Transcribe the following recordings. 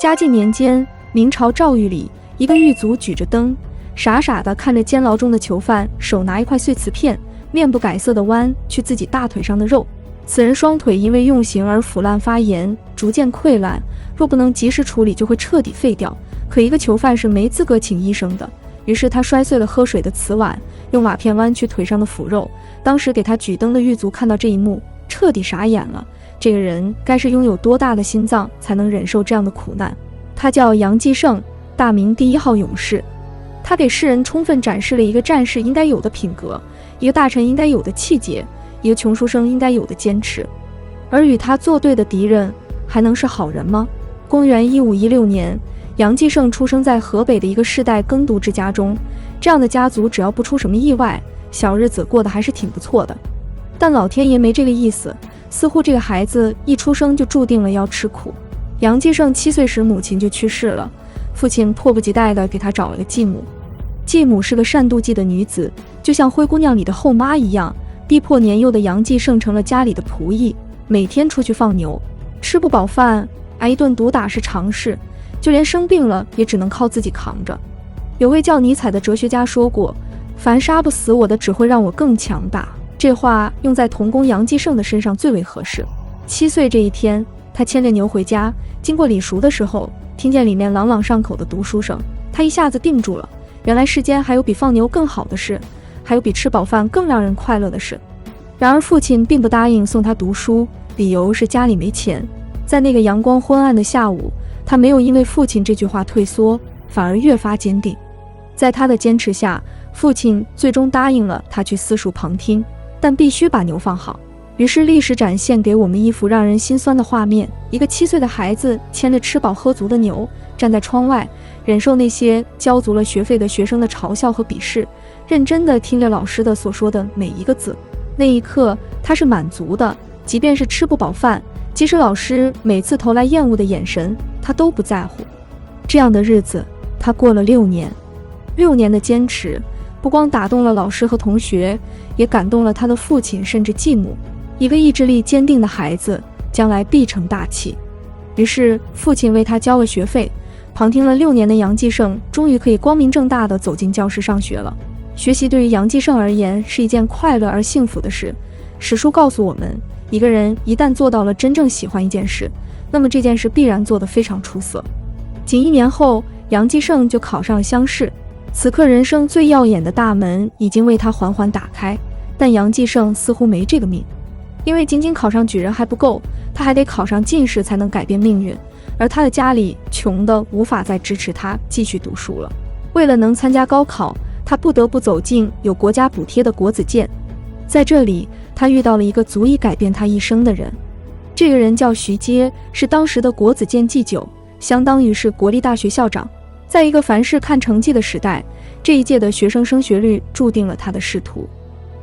嘉靖年间，明朝诏狱里，一个狱卒举着灯，傻傻地看着监牢中的囚犯，手拿一块碎瓷片，面不改色地剜去自己大腿上的肉。此人双腿因为用刑而腐烂发炎，逐渐溃烂，若不能及时处理，就会彻底废掉。可一个囚犯是没资格请医生的，于是他摔碎了喝水的瓷碗，用瓦片剜去腿上的腐肉。当时给他举灯的狱卒看到这一幕，彻底傻眼了。这个人该是拥有多大的心脏，才能忍受这样的苦难？他叫杨继盛，大明第1号勇士。他给世人充分展示了一个战士应该有的品格，一个大臣应该有的气节，一个穷书生应该有的坚持。而与他作对的敌人，还能是好人吗？公元1516年，杨继盛出生在河北的一个世代耕读之家中。这样的家族只要不出什么意外，小日子过得还是挺不错的。但老天爷没这个意思，似乎这个孩子一出生就注定了要吃苦。杨继盛7岁时母亲就去世了，父亲迫不及待地给他找了个继母。继母是个善妒忌的女子，就像灰姑娘里的后妈一样，逼迫年幼的杨继盛成了家里的仆役，每天出去放牛，吃不饱饭，挨一顿毒打是常事，就连生病了也只能靠自己扛着。有位叫尼采的哲学家说过，凡杀不死我的，只会让我更强大。这话用在童工杨继盛的身上最为合适。7岁这一天，他牵着牛回家，经过李叔的时候，听见里面朗朗上口的读书声，他一下子定住了。原来世间还有比放牛更好的事，还有比吃饱饭更让人快乐的事。然而父亲并不答应送他读书，理由是家里没钱。在那个阳光昏暗的下午，他没有因为父亲这句话退缩，反而越发坚定。在他的坚持下，父亲最终答应了他去私塾旁听，但必须把牛放好。于是历史展现给我们一幅让人心酸的画面，一个7岁的孩子牵着吃饱喝足的牛，站在窗外，忍受那些交足了学费的学生的嘲笑和鄙视，认真地听着老师的所说的每一个字。那一刻他是满足的，即便是吃不饱饭，即使老师每次投来厌恶的眼神，他都不在乎。这样的日子他过了6年，6年的坚持不光打动了老师和同学，也感动了他的父亲甚至继母。一个意志力坚定的孩子，将来必成大器。于是父亲为他交了学费，旁听了6年的杨继盛终于可以光明正大地走进教室上学了。学习对于杨继盛而言是一件快乐而幸福的事。史书告诉我们，一个人一旦做到了真正喜欢一件事，那么这件事必然做得非常出色。仅1年后，杨继盛就考上了乡试。此刻人生最耀眼的大门已经为他缓缓打开，但杨继盛似乎没这个命。因为仅仅考上举人还不够，他还得考上进士才能改变命运，而他的家里穷得无法再支持他继续读书了。为了能参加高考，他不得不走进有国家补贴的国子监。在这里，他遇到了一个足以改变他一生的人。这个人叫徐阶，是当时的国子监祭酒，相当于是国立大学校长。在一个凡事看成绩的时代，这一届的学生升学率注定了他的仕途。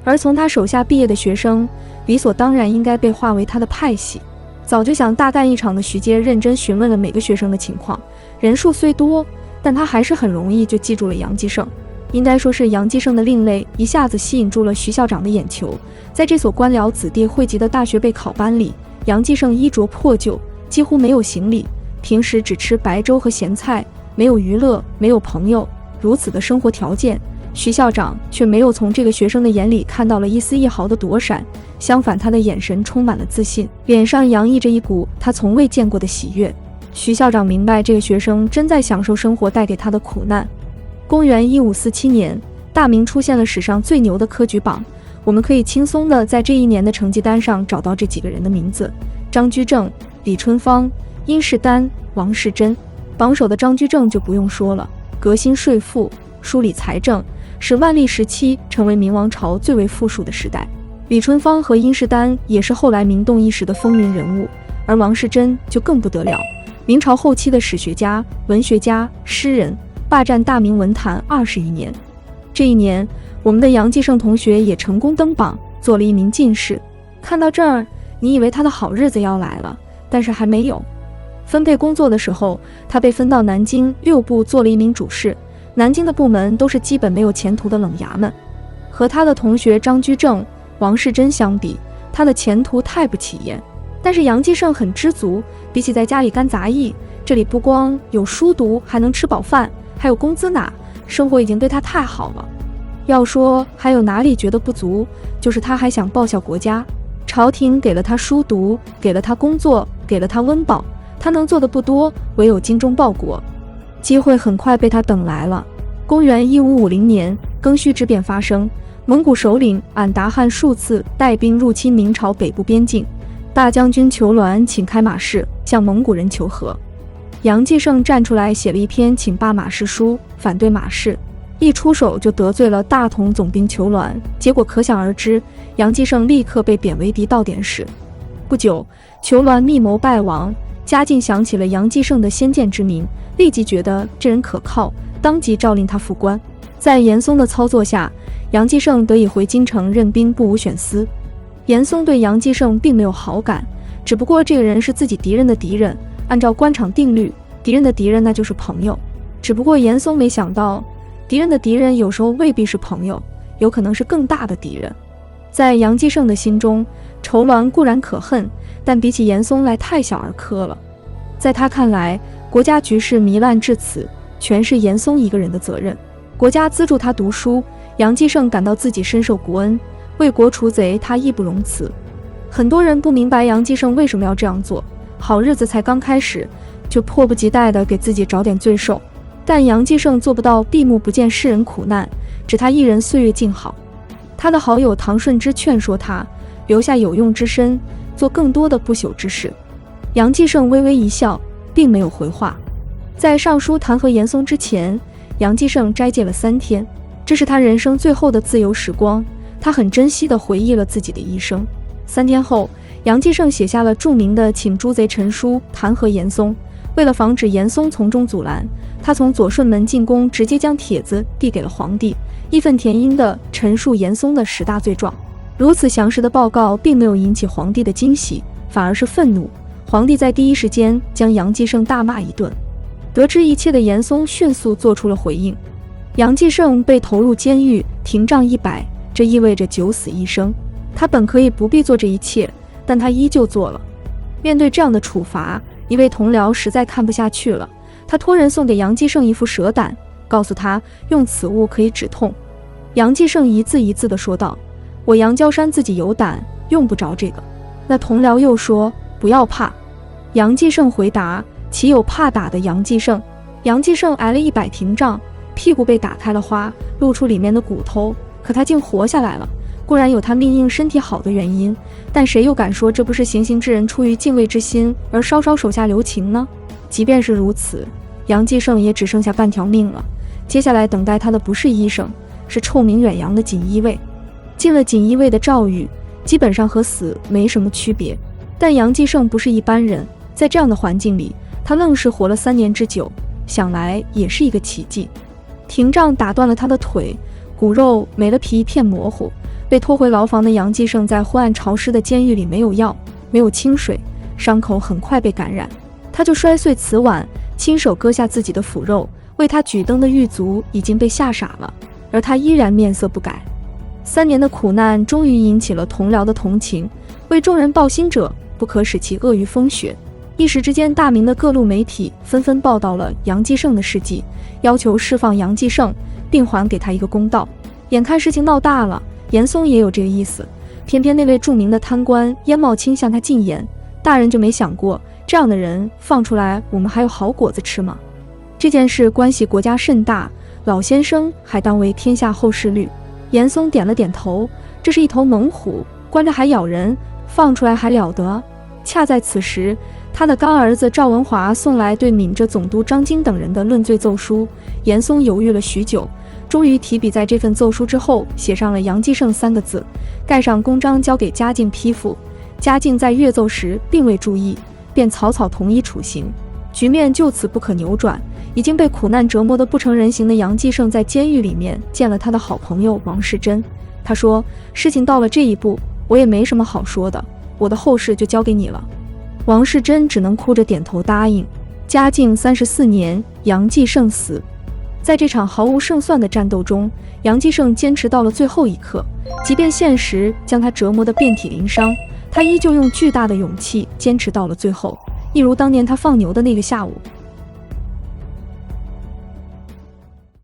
而从他手下毕业的学生，理所当然应该被划为他的派系。早就想大干一场的徐阶认真询问了每个学生的情况，人数虽多，但他还是很容易就记住了杨继盛。应该说是杨继盛的另类一下子吸引住了徐校长的眼球。在这所官僚子弟汇集的大学备考班里，杨继盛衣着破旧，几乎没有行李，平时只吃白粥和咸菜，没有娱乐，没有朋友。如此的生活条件，徐校长却没有从这个学生的眼里看到了一丝一毫的躲闪，相反，他的眼神充满了自信，脸上洋溢着一股他从未见过的喜悦。徐校长明白这个学生真在享受生活带给他的苦难。公元1547年，大明出现了史上最牛的科举榜，我们可以轻松地在这一年的成绩单上找到这几个人的名字：张居正、李春芳、殷世丹、王士祯。榜首的张居正就不用说了，革新税赋，梳理财政，使万历时期成为明王朝最为富庶的时代。李春芳和殷世丹也是后来名动一时的风云人物，而王士祯就更不得了，明朝后期的史学家、文学家、诗人，霸占大明文坛20余年。这一年，我们的杨继盛同学也成功登榜，做了一名进士。看到这儿，你以为他的好日子要来了，但是还没有。分配工作的时候，他被分到南京6部做了一名主事。南京的部门都是基本没有前途的冷衙门，和他的同学张居正、王士祯相比，他的前途太不起眼。但是杨继盛很知足，比起在家里干杂役，这里不光有书读，还能吃饱饭，还有工资拿，生活已经对他太好了。要说还有哪里觉得不足，就是他还想报效国家。朝廷给了他书读，给了他工作，给了他温饱，他能做的不多，唯有精忠报国。机会很快被他等来了。公元1550年，庚戌之变发生，蒙古首领俺答汗数次带兵入侵明朝北部边境，大将军裘鸾请开马市，向蒙古人求和。杨继盛站出来写了一篇请罢马市书，反对马市，一出手就得罪了大同总兵裘鸾，结果可想而知，杨继盛立刻被贬为敌道典使。不久，裘鸾密谋败亡，嘉靖想起了杨继盛的先见之明，立即觉得这人可靠，当即诏令他复官。在严嵩的操作下，杨继盛得以回京城任兵部武选司。严嵩对杨继盛并没有好感，只不过这个人是自己敌人的敌人，按照官场定律，敌人的敌人那就是朋友。只不过严嵩没想到，敌人的敌人有时候未必是朋友，有可能是更大的敌人。在杨继盛的心中，裘鸾固然可恨，但比起严嵩来太小儿科了。在他看来，国家局势糜烂至此，全是严嵩一个人的责任。国家资助他读书，杨继盛感到自己深受国恩，为国除贼，他义不容辞。很多人不明白杨继盛为什么要这样做，好日子才刚开始，就迫不及待地给自己找点罪受。但杨继盛做不到闭目不见世人苦难，只他一人岁月静好。他的好友唐顺之劝说他留下有用之身，做更多的不朽之事。杨继盛微微一笑，并没有回话。在上书弹劾严嵩之前，杨继盛斋戒了3天，这是他人生最后的自由时光，他很珍惜地回忆了自己的一生。3天后，杨继盛写下了著名的请诛贼陈书，弹劾严嵩。为了防止严嵩从中阻拦，他从左顺门进宫，直接将帖子递给了皇帝，义愤填膺地陈述严嵩的10大罪状。如此详实的报告并没有引起皇帝的惊喜，反而是愤怒。皇帝在第一时间将杨继盛大骂一顿。得知一切的严嵩迅速做出了回应。杨继盛被投入监狱，廷杖100，这意味着九死一生。他本可以不必做这一切，但他依旧做了。面对这样的处罚，一位同僚实在看不下去了，他托人送给杨继盛一副蛇胆，告诉他用此物可以止痛。杨继盛一字一字地说道：“我杨娇山自己有胆，用不着这个。”那同僚又说：“不要怕。”杨继盛回答：“岂有怕打的杨继盛？”杨继盛挨了100廷杖，屁股被打开了花，露出里面的骨头，可他竟活下来了。固然有他命硬身体好的原因，但谁又敢说这不是行刑之人出于敬畏之心而稍稍手下留情呢？即便是如此，杨继盛也只剩下半条命了。接下来等待他的不是医生，是臭名远扬的锦衣卫。进了锦衣卫的诏狱，基本上和死没什么区别。但杨继盛不是一般人，在这样的环境里，他愣是活了3年之久，想来也是一个奇迹。廷杖打断了他的腿，骨肉没了皮，一片模糊。被拖回牢房的杨继盛在昏暗潮湿的监狱里，没有药，没有清水，伤口很快被感染。他就摔碎瓷碗，亲手割下自己的腐肉。为他举灯的狱卒已经被吓傻了，而他依然面色不改。3年的苦难终于引起了同僚的同情，为众人报薪者不可使其阿谀风雪。一时之间，大明的各路媒体纷纷报道了杨继盛的事迹，要求释放杨继盛，并还给他一个公道。眼看事情闹大了，严嵩也有这个意思，偏偏那位著名的贪官燕茂卿向他进言，大人就没想过这样的人放出来，我们还有好果子吃吗？这件事关系国家甚大，老先生还当为天下后事虑。严嵩点了点头，这是一头猛虎，关着还咬人，放出来还了得？恰在此时，他的干儿子赵文华送来对闽浙总督张经等人的论罪奏书。严嵩犹豫了许久，终于提笔在这份奏书之后写上了杨继盛3个字，盖上公章交给嘉靖批复。嘉靖在阅奏时并未注意，便草草同意处刑。局面就此不可扭转。已经被苦难折磨得不成人形的杨继盛在监狱里面见了他的好朋友王世贞。他说：“事情到了这一步，我也没什么好说的，我的后事就交给你了。”王世贞只能哭着点头答应。嘉靖34年，杨继盛死。在这场毫无胜算的战斗中，杨继盛坚持到了最后一刻，即便现实将他折磨得遍体鳞伤，他依旧用巨大的勇气坚持到了最后，一如当年他放牛的那个下午。